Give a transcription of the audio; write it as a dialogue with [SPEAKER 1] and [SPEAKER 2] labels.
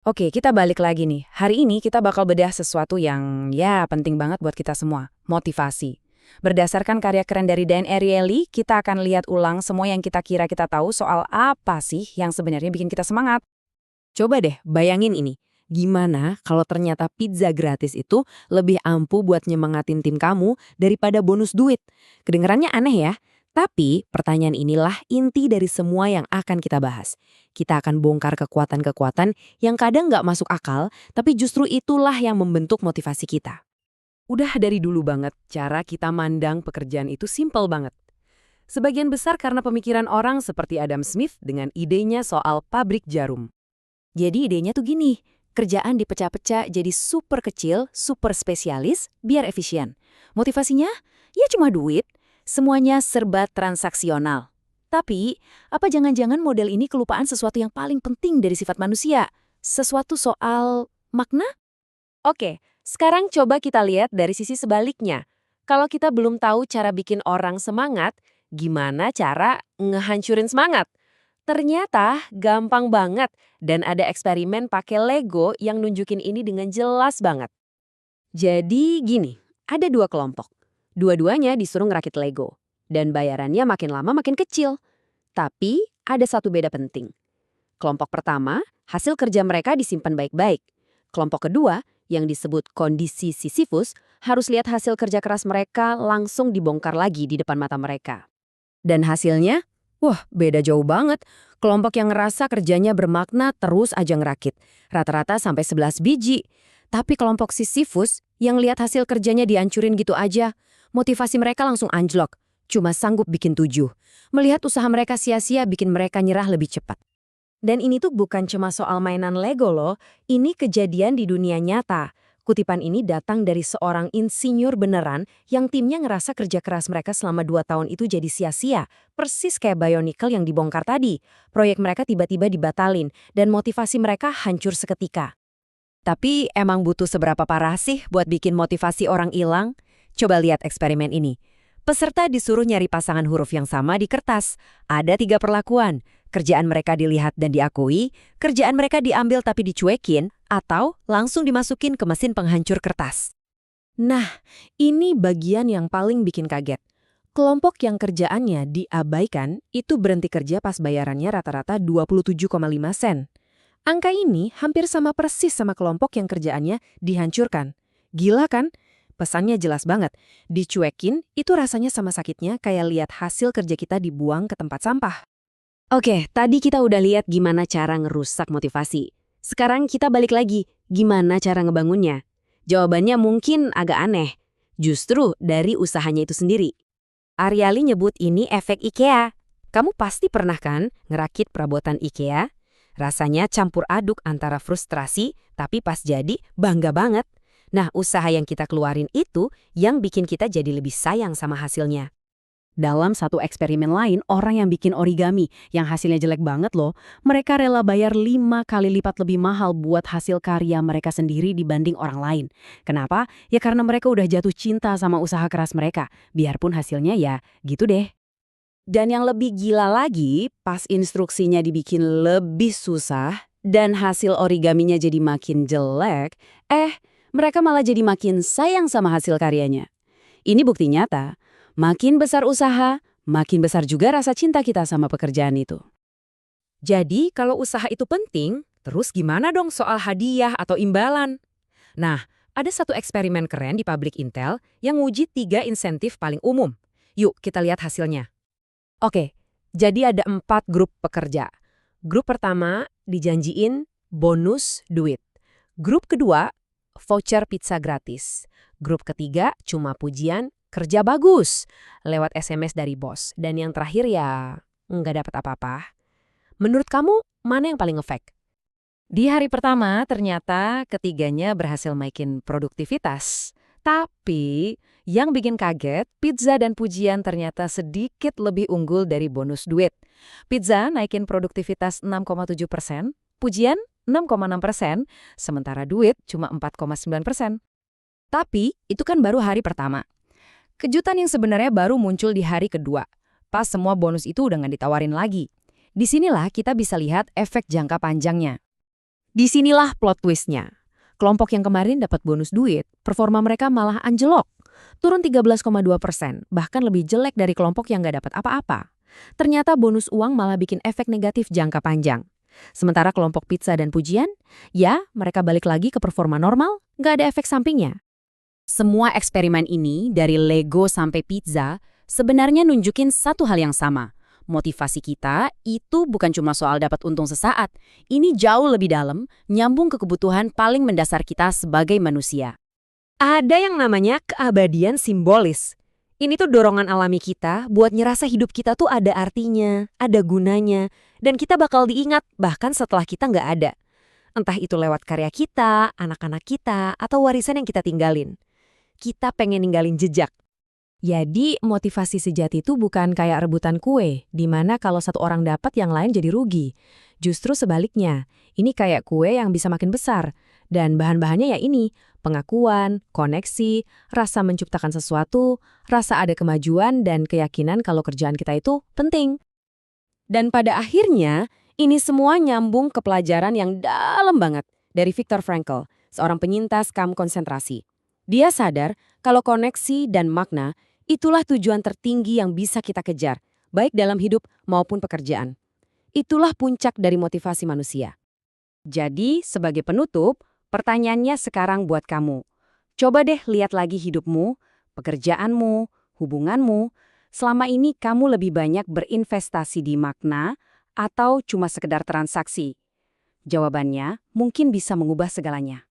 [SPEAKER 1] Oke, kita balik lagi nih. Hari ini kita bakal bedah sesuatu yang penting banget buat kita semua, motivasi. Berdasarkan karya keren dari Dan Ariely, kita akan lihat ulang semua yang kita kira kita tahu soal apa sih yang sebenarnya bikin kita semangat.
[SPEAKER 2] Coba deh bayangin ini. Gimana kalau ternyata pizza gratis itu lebih ampuh buat nyemangatin tim kamu daripada bonus duit? Kedengerannya aneh ya? Tapi pertanyaan inilah inti dari semua yang akan kita bahas. Kita akan bongkar kekuatan-kekuatan yang kadang nggak masuk akal, tapi justru itulah yang membentuk motivasi kita.
[SPEAKER 1] Udah dari dulu banget, cara kita mandang pekerjaan itu simpel banget. Sebagian besar karena pemikiran orang seperti Adam Smith dengan idenya soal pabrik jarum. Jadi idenya tuh gini, kerjaan dipecah-pecah jadi super kecil, super spesialis, biar efisien. Motivasinya? Ya cuma duit, semuanya serba transaksional. Tapi, apa jangan-jangan model ini kelupaan sesuatu yang paling penting dari sifat manusia? Sesuatu soal makna? Oke, sekarang coba kita lihat dari sisi sebaliknya. Kalau kita belum tahu cara bikin orang semangat, gimana cara ngehancurin semangat? Ternyata gampang banget dan ada eksperimen pakai Lego yang nunjukin ini dengan jelas banget. Jadi gini, ada dua kelompok. Dua-duanya disuruh ngerakit Lego dan bayarannya makin lama makin kecil. Tapi ada satu beda penting. Kelompok pertama, hasil kerja mereka disimpan baik-baik. Kelompok kedua, yang disebut kondisi Sisyphus, harus lihat hasil kerja keras mereka langsung dibongkar lagi di depan mata mereka. Dan hasilnya, wah beda jauh banget. Kelompok yang ngerasa kerjanya bermakna terus aja ngerakit. Rata-rata sampai 11 biji. Tapi kelompok Sisyphus yang lihat hasil kerjanya dihancurin gitu aja, motivasi mereka langsung anjlok. Cuma sanggup bikin 7. Melihat usaha mereka sia-sia bikin mereka nyerah lebih cepat. Dan ini tuh bukan cuma soal mainan Lego loh, ini kejadian di dunia nyata. Kutipan ini datang dari seorang insinyur beneran yang timnya ngerasa kerja keras mereka selama 2 tahun itu jadi sia-sia. Persis kayak Bionicle yang dibongkar tadi. Proyek mereka tiba-tiba dibatalin dan motivasi mereka hancur seketika. Tapi emang butuh seberapa parah sih buat bikin motivasi orang hilang? Coba lihat eksperimen ini. Peserta disuruh nyari pasangan huruf yang sama di kertas. Ada 3 perlakuan. Kerjaan mereka dilihat dan diakui, kerjaan mereka diambil tapi dicuekin, atau langsung dimasukin ke mesin penghancur kertas. Nah, ini bagian yang paling bikin kaget. Kelompok yang kerjaannya diabaikan itu berhenti kerja pas bayarannya rata-rata 27,5 sen. Angka ini hampir sama persis sama kelompok yang kerjaannya dihancurkan. Gila kan? Pesannya jelas banget. Dicuekin itu rasanya sama sakitnya kayak lihat hasil kerja kita dibuang ke tempat sampah. Oke, tadi kita udah lihat gimana cara ngerusak motivasi. Sekarang kita balik lagi, gimana cara ngebangunnya? Jawabannya mungkin agak aneh. Justru dari usahanya itu sendiri. Ariely nyebut ini efek IKEA. Kamu pasti pernah kan ngerakit perabotan IKEA? Rasanya campur aduk antara frustrasi, tapi pas jadi bangga banget. Nah, usaha yang kita keluarin itu yang bikin kita jadi lebih sayang sama hasilnya. Dalam satu eksperimen lain, orang yang bikin origami, yang hasilnya jelek banget loh, mereka rela bayar 5 kali lipat lebih mahal buat hasil karya mereka sendiri dibanding orang lain. Kenapa? Ya karena mereka udah jatuh cinta sama usaha keras mereka, biarpun hasilnya ya gitu deh. Dan yang lebih gila lagi, pas instruksinya dibikin lebih susah, dan hasil origaminya jadi makin jelek, mereka malah jadi makin sayang sama hasil karyanya. Ini bukti nyata. Makin besar usaha, makin besar juga rasa cinta kita sama pekerjaan itu. Jadi, kalau usaha itu penting, terus gimana dong soal hadiah atau imbalan? Nah, ada satu eksperimen keren di pabrik Intel yang nguji 3 insentif paling umum. Yuk, kita lihat hasilnya. Oke, jadi ada 4 grup pekerja. Grup pertama dijanjiin bonus duit. Grup kedua, voucher pizza gratis. Grup ketiga, cuma pujian, kerja bagus, lewat SMS dari bos. Dan yang terakhir ya, nggak dapat apa-apa. Menurut kamu, mana yang paling ngefek? Di hari pertama, ternyata ketiganya berhasil naikin produktivitas. Tapi, yang bikin kaget, pizza dan pujian ternyata sedikit lebih unggul dari bonus duit. Pizza naikin produktivitas 6,7%, pujian 6,6%, sementara duit cuma 4,9%. Tapi, itu kan baru hari pertama. Kejutan yang sebenarnya baru muncul di hari kedua, pas semua bonus itu udah nggak ditawarin lagi. Disinilah kita bisa lihat efek jangka panjangnya.
[SPEAKER 2] Disinilah plot twistnya. Kelompok yang kemarin dapat bonus duit, performa mereka malah anjlok. Turun 13,2%, bahkan lebih jelek dari kelompok yang nggak dapat apa-apa. Ternyata bonus uang malah bikin efek negatif jangka panjang. Sementara kelompok pizza dan pujian, ya mereka balik lagi ke performa normal, nggak ada efek sampingnya.
[SPEAKER 1] Semua eksperimen ini, dari Lego sampai pizza, sebenarnya nunjukin satu hal yang sama. Motivasi kita itu bukan cuma soal dapat untung sesaat. Ini jauh lebih dalam, nyambung ke kebutuhan paling mendasar kita sebagai manusia.
[SPEAKER 2] Ada yang namanya keabadian simbolis. Ini tuh dorongan alami kita buat nyerasa hidup kita tuh ada artinya, ada gunanya, dan kita bakal diingat bahkan setelah kita nggak ada. Entah itu lewat karya kita, anak-anak kita, atau warisan yang kita tinggalin. Kita pengen ninggalin jejak. Jadi motivasi sejati itu bukan kayak rebutan kue, di mana kalau satu orang dapat yang lain jadi rugi. Justru sebaliknya, ini kayak kue yang bisa makin besar. Dan bahan-bahannya ya ini, pengakuan, koneksi, rasa menciptakan sesuatu, rasa ada kemajuan dan keyakinan kalau kerjaan kita itu penting. Dan pada akhirnya, ini semua nyambung ke pelajaran yang dalam banget dari Viktor Frankl, seorang penyintas kamp konsentrasi. Dia sadar kalau koneksi dan makna itulah tujuan tertinggi yang bisa kita kejar, baik dalam hidup maupun pekerjaan. Itulah puncak dari motivasi manusia.
[SPEAKER 1] Jadi, sebagai penutup, pertanyaannya sekarang buat kamu. Coba deh lihat lagi hidupmu, pekerjaanmu, hubunganmu. Selama ini kamu lebih banyak berinvestasi di makna atau cuma sekedar transaksi? Jawabannya mungkin bisa mengubah segalanya.